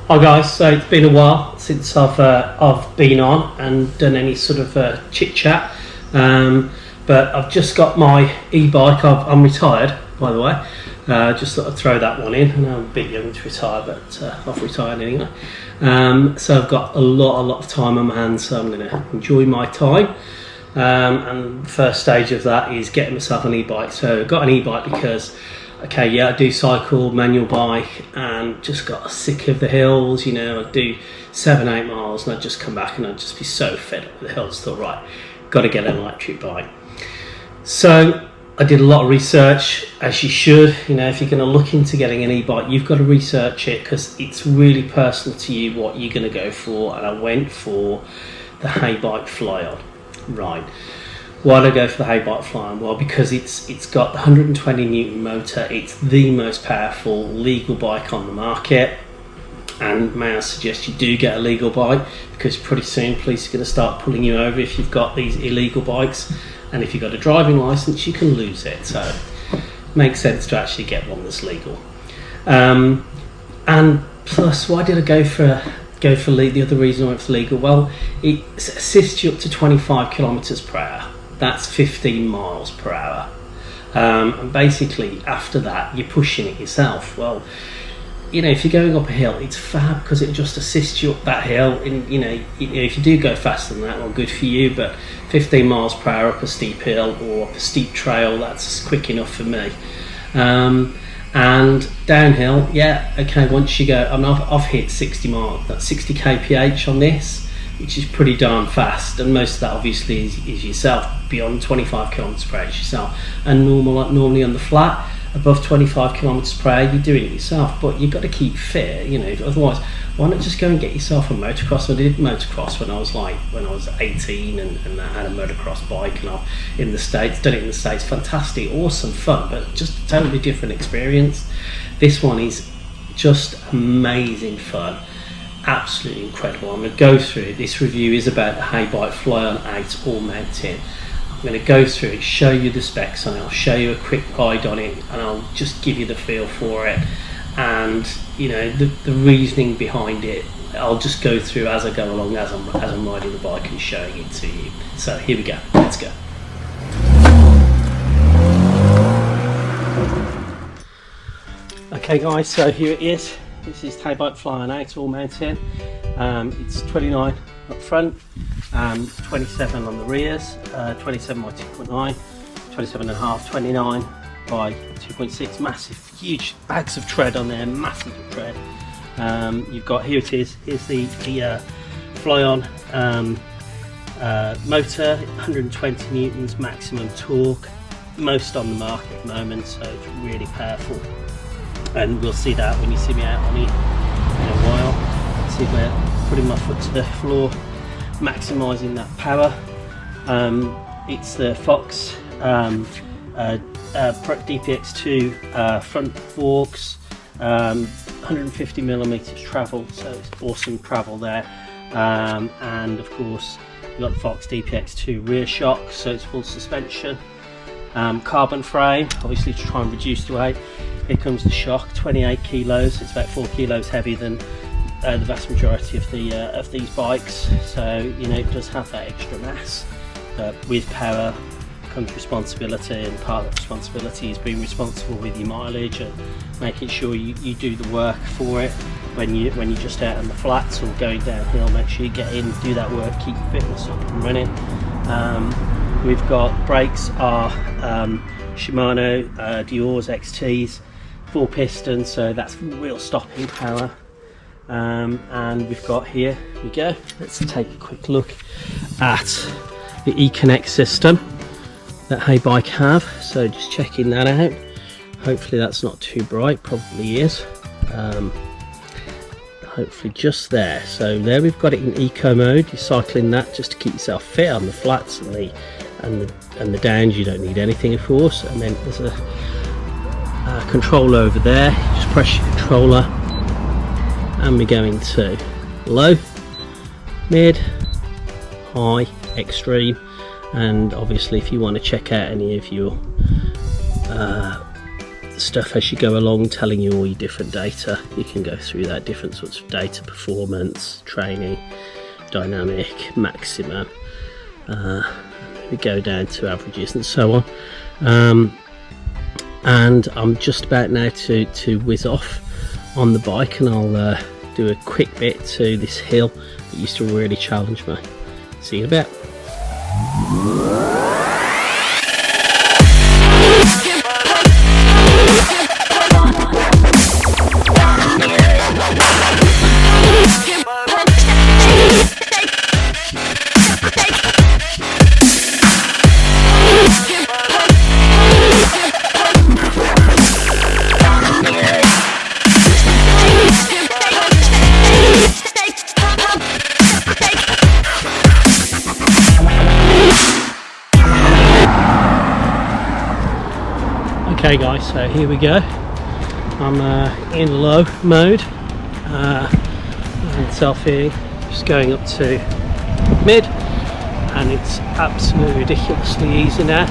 Hi guys, so it's been a while since I've been on and done any sort of chit chat, but I've just got my e-bike. I'm retired, by the way. Just thought I'd throw that one in. I know I'm a bit young to retire, but I've retired anyway. So I've got a lot of time on my hands, so I'm going to enjoy my time. And the first stage of that is getting myself an e-bike. So I got an e-bike because, okay, yeah, I do cycle, manual bike, and just got sick of the hills. You know, I'd do 7-8 miles and I'd just come back and I'd just be so fed up with the hills. Thought, right, got to get an electric bike. So I did a lot of research, as you should. You know, if you're going to look into getting an e-bike, you've got to research it because it's really personal to you what you're going to go for. And I went for the Haibike FLYON. Right. Why did I go for the Haibike FLYON? Well, because it's got the 120 Newton motor. It's the most powerful legal bike on the market. And may I suggest you do get a legal bike, because pretty soon police are going to start pulling you over if you've got these illegal bikes. And if you've got a driving license, you can lose it. So it makes sense to actually get one that's legal. And plus, why did I go for the other reason I went for legal? Well, it assists you up to 25 kilometers per hour. That's 15 miles per hour. And basically, after that, you're pushing it yourself. Well, you know, if you're going up a hill, it's fab because it just assists you up that hill. And you know, if you do go faster than that, well, good for you. But 15 miles per hour up a steep hill or up a steep trail, that's quick enough for me. And downhill, yeah, okay. Once you go, I've hit 60 miles, that's 60 kph on this, which is pretty darn fast. And most of that obviously is yourself. Beyond 25 kilometers per hour is yourself. And normally on the flat, above 25 kilometers per hour, you're doing it yourself. But you've got to keep fit, you know. Otherwise, why not just go and get yourself a motocross? I did motocross when I was 18 and I had a motocross bike, and I've in the States, done it in the States. Fantastic, awesome fun, but just a totally different experience. This one is just amazing fun, absolutely incredible. I'm going to go through it. This review is about the Haibike FLYON 8 all mountain. I'm going to go through it, show you the specs on it, I'll show you a quick ride on it, and I'll just give you the feel for it. And you know, the reasoning behind it, I'll just go through as I go along, as I'm riding the bike and showing it to you. So here we go, let's go. Okay guys, so here it is. This is Haibike FLYON 8 all mountain. It's 29 up front, 27 on the rears, 27 by 2.9, 27 and a half, 29 by 2.6, massive, huge bags of tread on there, massive tread. You've got, here it is, here's the FLYON motor, 120 newtons maximum torque, most on the market at the moment, so it's really powerful. And we'll see that when you see me out on it in a while. See where putting my foot to the floor, maximising that power. It's the Fox DPX2 front forks, 150 millimeters travel, so it's awesome travel there. And of course, you've got the Fox DPX2 rear shock, so it's full suspension. Carbon frame, obviously to try and reduce the weight. Here comes the shock, 28 kilos. It's about 4 kilos heavier than the vast majority of these bikes. So you know, it does have that extra mass, but with power comes responsibility, and part of that responsibility is being responsible with your mileage and making sure you do the work for it when you're just out on the flats or going downhill. Make sure you get in, do that work, keep your fitness up and running. We've got brakes are Shimano Dior's XTs, 4 pistons, so that's real stopping power. And we've got, here we go, let's take a quick look at the eConnect system that Haibike have. So just checking that out, hopefully that's not too bright, probably is. Hopefully just there. So there we've got it in eco mode. You're cycling that just to keep yourself fit on the flats and the downs. You don't need anything, of course. And then there's a controller over there. Just press your controller and we're going to low, mid, high, extreme. And obviously if you want to check out any of your stuff as you go along, telling you all your different data. You can go through that, different sorts of data, performance, training, dynamic, maximum. We go down to averages and so on. And I'm just about now to whiz off on the bike, and I'll do a quick bit to this hill that used to really challenge me. See you in a bit. Okay guys, so here we go. I'm in low mode, and selfie, just going up to mid, and it's absolutely ridiculously easy now.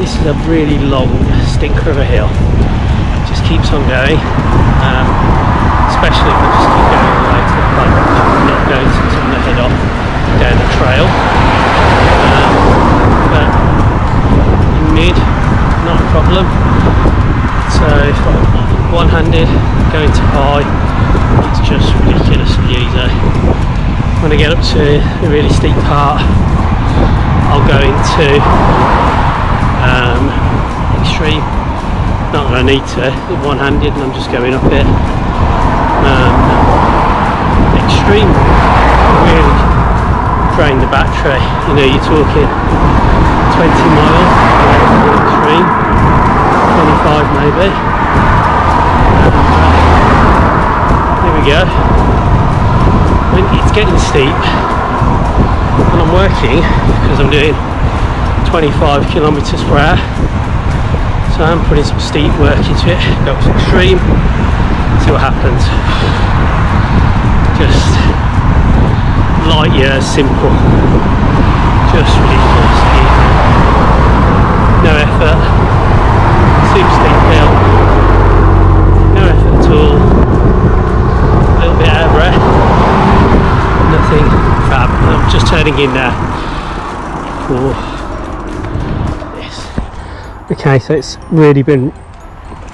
This is a really long stinker of a hill. It just keeps on going, especially if I just keep going all the way to the front, I'm not going to turn the head off down the trail. But in mid, not a problem. So one-handed going to high, it's just ridiculously easy. When I get up to a really steep part, I'll go into extreme. Not that I need to, one-handed, and I'm just going up it. Extreme really drain the battery. You know, you're talking 20 miles extreme, 25 maybe. Here we go. When it's getting steep, and I'm working because I'm doing 25 kilometers per hour, so I'm putting some steep work into it. Go to extreme, see what happens. Just light years simple, just ridiculously easy. No effort, super steep hill, no effort at all, a little bit out of breath, nothing fab. I'm just turning in now for this. Okay, so it's really been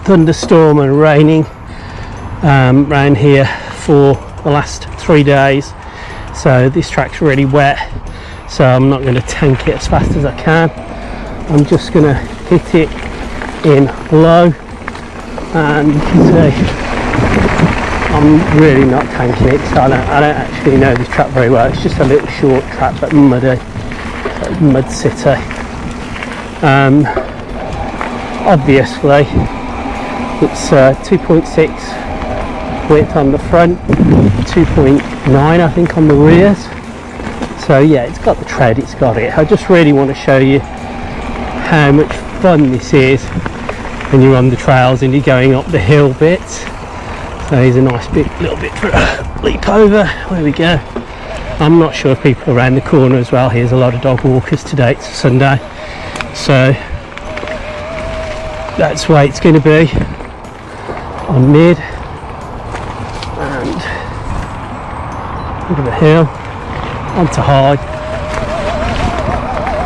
thunderstorm and raining around here for the last 3 days, so this track's really wet, so I'm not going to tank it as fast as I can. I'm just going to hit it in low, and you can see I'm really not tanking it, so I don't actually know this track very well. It's just a little short track but muddy, mud city. Obviously it's 2.6 width on the front, 2.9 I think on the rears, so yeah, it's got the tread, it's got it. I just really want to show you how much fun this is when you're on the trails and you're going up the hill bits. So here's a nice little bit for a leap over. There we go. I'm not sure if people are around the corner as well. Here's a lot of dog walkers today, it's Sunday, so that's the way it's going to be on mid and into the hill, onto high.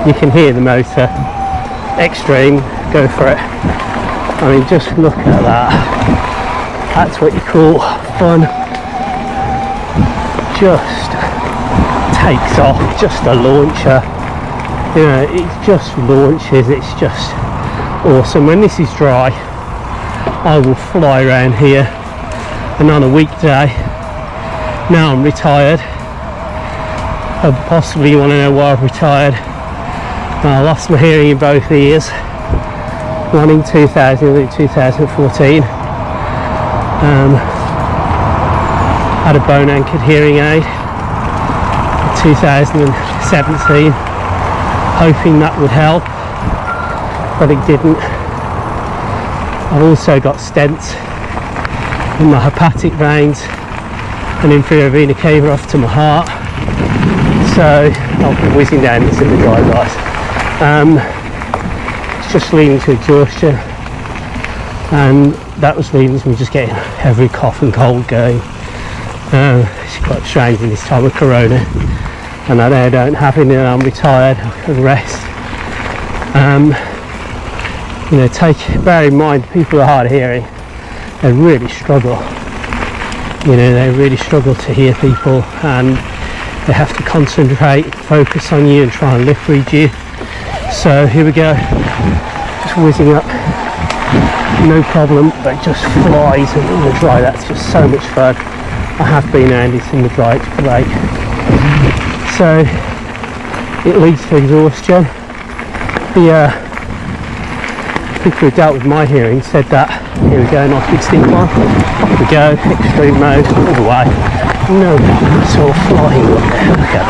You can hear the motor. Extreme, go for it. I mean, just look at that. That's what you call fun. Just takes off, just a launcher. You know, it just launches, it's just awesome. When this is dry, I will fly around here, and on a weekday, now I'm retired. Possibly you want to know why I've retired. I lost my hearing in both ears, one in 2014. Had a bone anchored hearing aid in 2017, hoping that would help, but it didn't. I've also got stents in my hepatic veins and inferior vena cava off to my heart, so I'll be whizzing down this in the dry guys. It's just leading to exhaustion. and that was leading to me just getting every cough and cold going. It's quite strange in this time of corona, and I don't have any, I'm retired, I can rest. You know, bear in mind, people who are hard of hearing, they really struggle. You know, they really struggle to hear people, and they have to concentrate, focus on you and try and lip read you. So here we go, just whizzing up, no problem, but just flies in the dry. That's just so much fun. I have been, and it's in the dry, it's great. So it leads to exhaustion. The people who dealt with my hearing said that, here we go, nice big steep one, off we go, extreme mode, all the way, no problem at all, flying up there, look at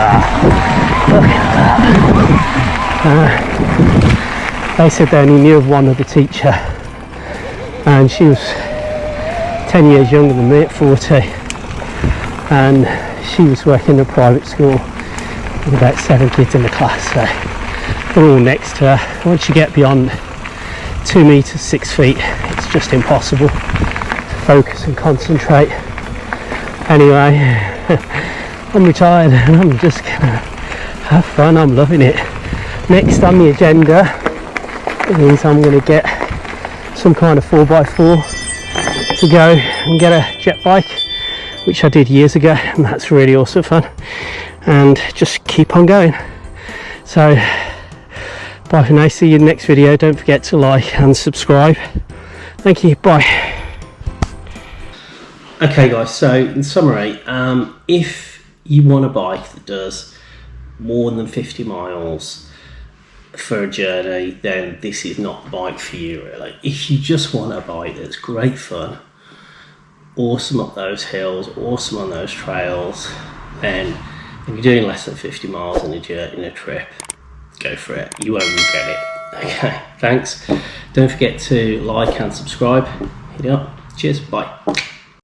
that, they said they only knew of one other teacher, and she was 10 years younger than me at 40, and she was working in a private school with about 7 kids in the class, so they're all next to her. Once you get beyond 2 meters, 6 feet, it's just impossible to focus and concentrate. Anyway, I'm retired and I'm just gonna have fun. I'm loving it. Next on the agenda is I'm gonna get some kind of 4x4 to go and get a jet bike, which I did years ago, and that's really also fun, and just keep on going. So bye for now, see you in the next video. Don't forget to like and subscribe. Thank you, bye. Okay guys, so in summary, if you want a bike that does more than 50 miles for a journey, then this is not the bike for you really. If you just want a bike that's great fun, awesome up those hills, awesome on those trails, then if you're doing less than 50 miles in a trip, go for it. You won't regret it. Okay, thanks. Don't forget to like and subscribe. Hit it up. Cheers. Bye.